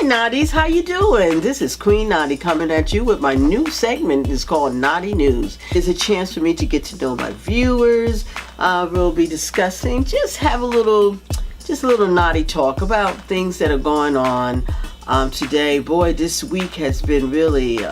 Hi Naughties, how you doing? This is Queen Naughty coming at you with my new segment. It's called Naughty News. It's a chance for me to get to know my viewers. We'll be discussing, just a little naughty talk about things that are going on today. Boy, this week has been really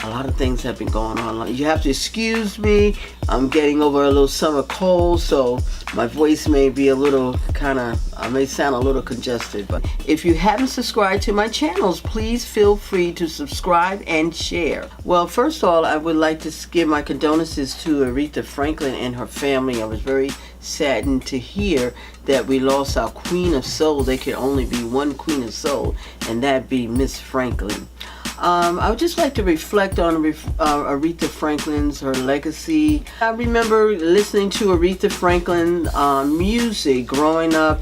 a lot of things have been going on. You have to excuse me. I'm getting over a little summer cold, so my voice may be a little I may sound a little congested. But if you haven't subscribed to my channels, please feel free to subscribe and share. Well, first of all, I would like to give my condolences to Aretha Franklin and her family. I was very saddened to hear that we lost our Queen of Soul. There could only be one Queen of Soul, and that be Miss Franklin. I would just like to reflect on Aretha Franklin's, her legacy. I remember listening to Aretha Franklin music growing up,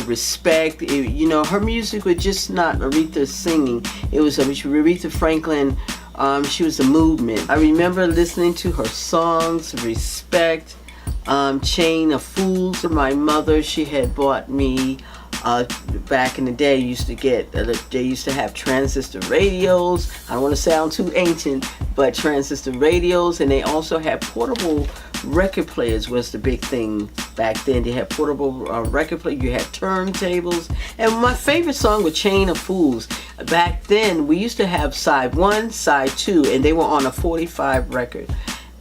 Respect. Her music was just not Aretha singing. It was Aretha Franklin. She was a movement. I remember listening to her songs, Respect, Chain of Fools. My mother, she had bought me back in the day, they used to have transistor radios. I don't want to sound too ancient, but transistor radios, and they also had portable record players was the big thing back then. They had portable record players. You had turntables, and my favorite song was Chain of Fools. Back then, we used to have side 1, side 2, and they were on a 45 record.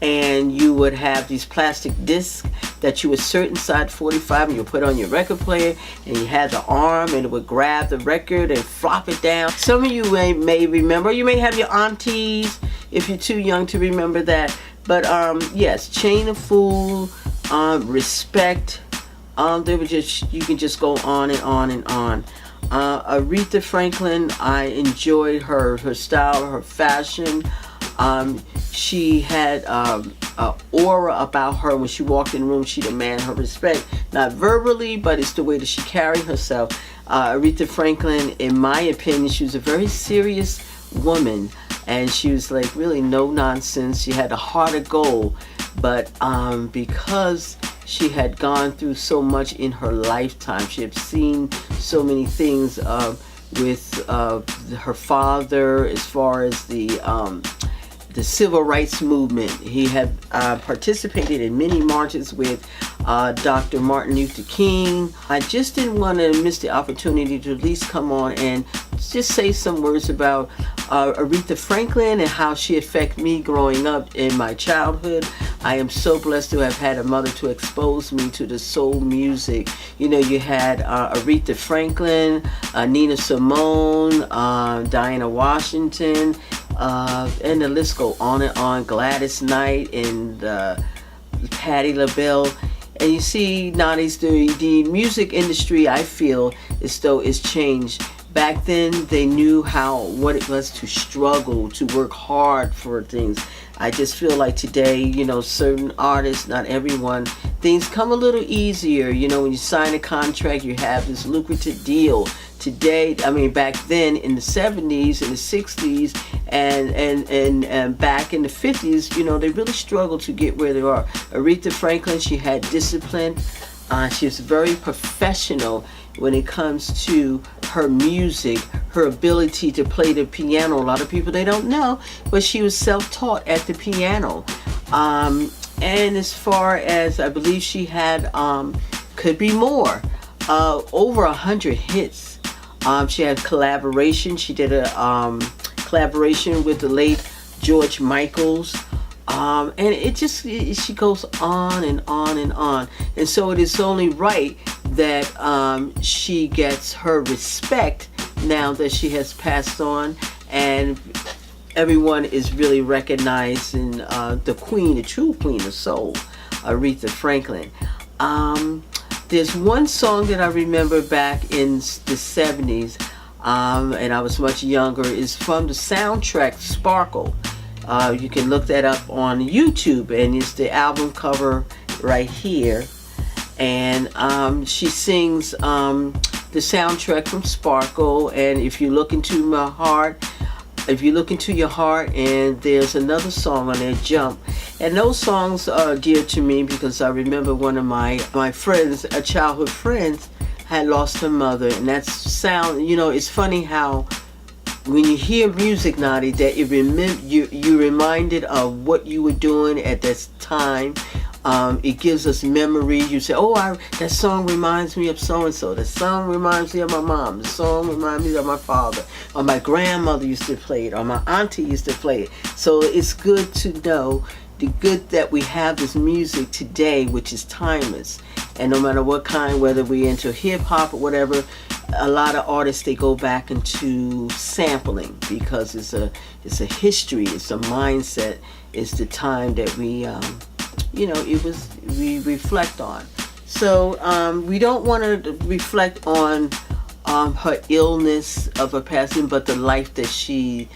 And you would have these plastic discs that you would insert inside 45, and you put on your record player, and you had the arm, and it would grab the record and flop it down. Some of you may remember. You may have your aunties if you're too young to remember that. But yes, Chain of Fool, Respect. They were you can just go on and on and on. Aretha Franklin, I enjoyed her style, her fashion. She had an aura about her. When she walked in the room, she demanded her respect. Not verbally, but it's the way that she carried herself. Aretha Franklin, in my opinion, she was a very serious woman. And she was like really no nonsense. She had a heart of gold. But because she had gone through so much in her lifetime, she had seen so many things with her father, as far as the civil rights movement. He had participated in many marches with Dr. Martin Luther King. I just didn't want to miss the opportunity to at least come on and just say some words about Aretha Franklin and how she affected me growing up in my childhood. I am so blessed to have had a mother to expose me to the soul music. You had Aretha Franklin, Nina Simone, Diana Washington, and the list go on and on. Gladys Knight and Patti LaBelle. And you see, nowadays the music industry, I feel, as though it's changed. Back then, they knew what it was to struggle, to work hard for things. I just feel like today, certain artists, not everyone, things come a little easier. When you sign a contract, you have this lucrative deal. Today, back then in the 70s and the 60s and back in the 50s, they really struggled to get where they are. Aretha Franklin, she had discipline. She was very professional when it comes to her music, her ability to play the piano. A lot of people, they don't know, but she was self-taught at the piano. And as far as, I believe she had, could be more, over 100 hits. She had collaboration. She did a collaboration with the late George Michaels. And she goes on and on and on. And so it is only right that she gets her respect now that she has passed on, and everyone is really recognizing the queen, the true Queen of Soul, Aretha Franklin. There's one song that I remember back in the 70s, and I was much younger. Is from the soundtrack Sparkle. You can look that up on YouTube, and it's the album cover right here. And she sings the soundtrack from Sparkle. And if you look into my heart, if you look into your heart, and there's another song on there, Jump. And those songs are dear to me because I remember one of my friends, childhood friends, had lost her mother, and that sound, it's funny how when you hear music, Nadi, that you reminded of what you were doing at that time. It gives us memory. You say, "Oh, that song reminds me of so and so. The song reminds me of my mom. The song reminds me of my father, or my grandmother used to play it, or my auntie used to play it." So it's good to know the good that we have this music today, which is timeless. And no matter what kind, whether we're into hip hop or whatever, a lot of artists, they go back into sampling because it's a history, it's a mindset, it's the time that we reflect on. So we don't want to reflect on her illness of her passing, but the life that she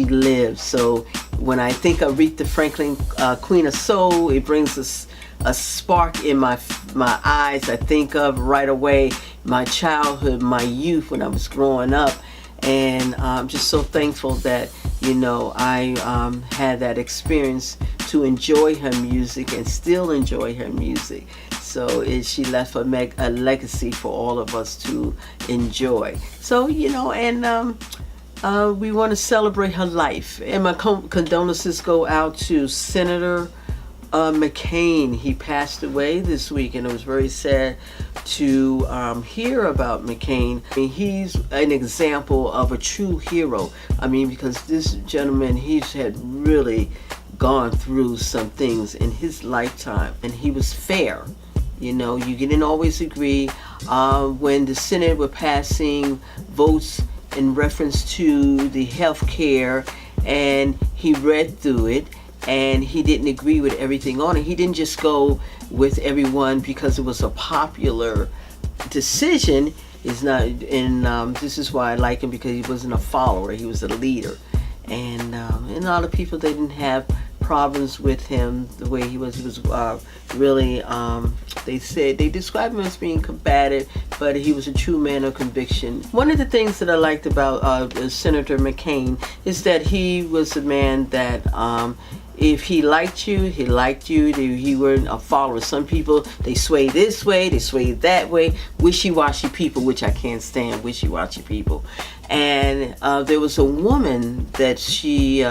lived. So when I think of Aretha Franklin, Queen of Soul, it brings us a spark in my eyes. I think of right away my childhood, my youth when I was growing up, and I'm just so thankful that I had that experience to enjoy her music and still enjoy her music. So she left a legacy for all of us to enjoy. So and we want to celebrate her life, and my condolences go out to Senator McCain. He passed away this week, and it was very sad to hear about McCain. I mean, he's an example of a true hero. I mean, because this gentleman, he's had really gone through some things in his lifetime, and he was fair. You didn't always agree. When the Senate were passing votes in reference to the health care, and he read through it, and he didn't agree with everything on it. He didn't just go with everyone because it was a popular decision. Is not, and this is why I like him, because he wasn't a follower. He was a leader, and a lot of people, they didn't have problems with him the way he was. He was really. They described him as being combative, but he was a true man of conviction. One of the things that I liked about Senator McCain is that he was a man that. If he liked you, he liked you. He weren't a follower. Some people, they sway this way, they sway that way. Wishy-washy people, which I can't stand, wishy-washy people. And there was a woman that he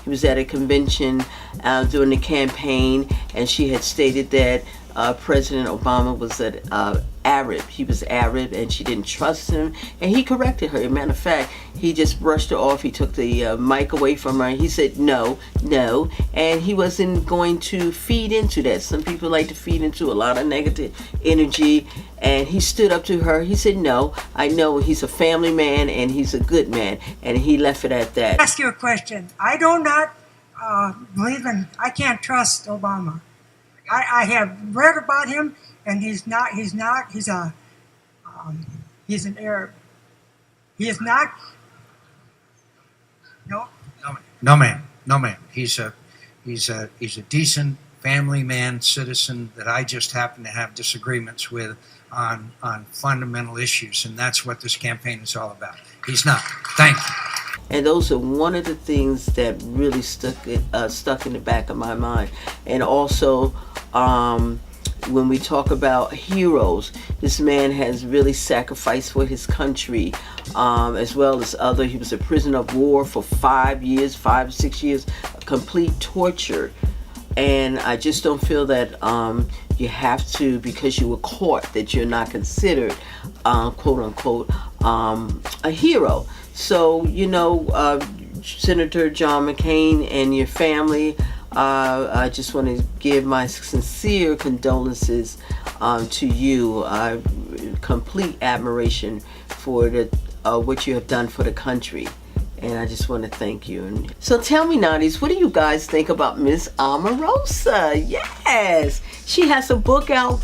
was at a convention during the campaign, and she had stated that President Obama was Arab. He was Arab, and she didn't trust him, and he corrected her. As a matter of fact, he just brushed her off. He took the mic away from her. He said no, and he wasn't going to feed into that. Some people like to feed into a lot of negative energy, and he stood up to her. He said, "No, I know he's a family man, and he's a good man," and he left it at that. Ask you a question. I do not believe in. I can't trust Obama. I have read about him, and he's an Arab. He is not. No, ma'am. He's a decent family man, citizen that I just happen to have disagreements with on fundamental issues, and that's what this campaign is all about. He's not. Thank you. And those are one of the things that really stuck in the back of my mind. And also, when we talk about heroes, this man has really sacrificed for his country, as well as other. He was a prisoner of war for 5 or 6 years, complete torture. And I just don't feel that you have to, because you were caught, that you're not considered, quote unquote, a hero. So, Senator John McCain and your family, I just want to give my sincere condolences to you. Complete admiration for what you have done for the country. And I just want to thank you. So tell me, Nadies, what do you guys think about Miss Omarosa? Yes, she has a book out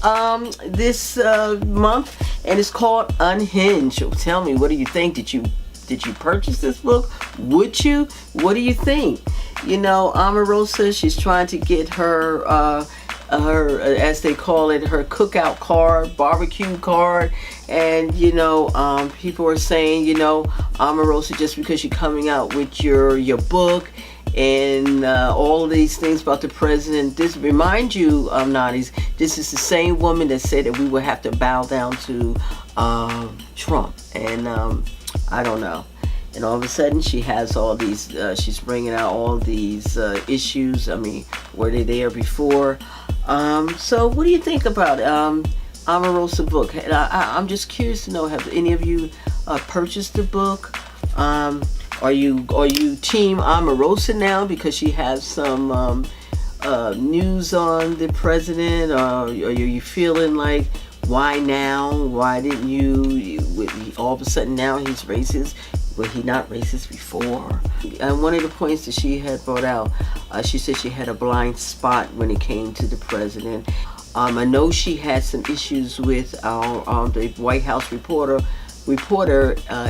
this month, and it's called Unhinged. So tell me, what do you think? Did you purchase this book? Would you? What do you think? Omarosa, she's trying to get her as they call it, her cookout card, barbecue card. And people are saying, Omarosa, just because you're coming out with your book and all of these things about the president. This remind you, Nadies, this is the same woman that said that we would have to bow down to Trump, and I don't know. And all of a sudden, she has all these. She's bringing out all these issues. I mean, were they there before? So, what do you think about Omarosa book? I'm just curious to know. Have any of you purchased the book? Are you team Omarosa now because she has some news on the president? Or are you feeling like, why now? Why didn't you? All of a sudden now he's racist. Was he not racist before? And one of the points that she had brought out, she said she had a blind spot when it came to the president. I know she had some issues with the White House reporter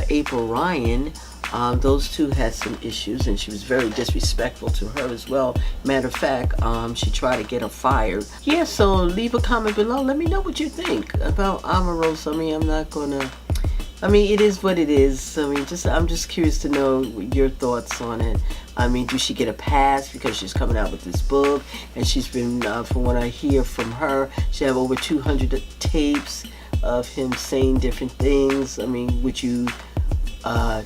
April Ryan. Those two had some issues, and she was very disrespectful to her as well. Matter of fact, she tried to get her fired. Yeah, so leave a comment below. Let me know what you think about Omarosa. I mean, I'm not gonna. I mean, it is what it is. I mean, I'm just curious to know your thoughts on it. I mean, do she get a pass because she's coming out with this book, and she's been, from what I hear from her, she have over 200 tapes of him saying different things. I mean, would you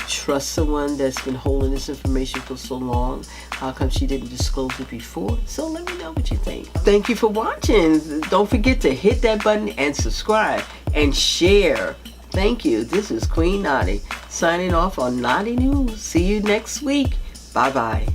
trust someone that's been holding this information for so long? How come she didn't disclose it before? So let me know what you think. Thank you for watching. Don't forget to hit that button and subscribe and share. Thank you. This is Queen Nadi signing off on Nadi News. See you next week. Bye-bye.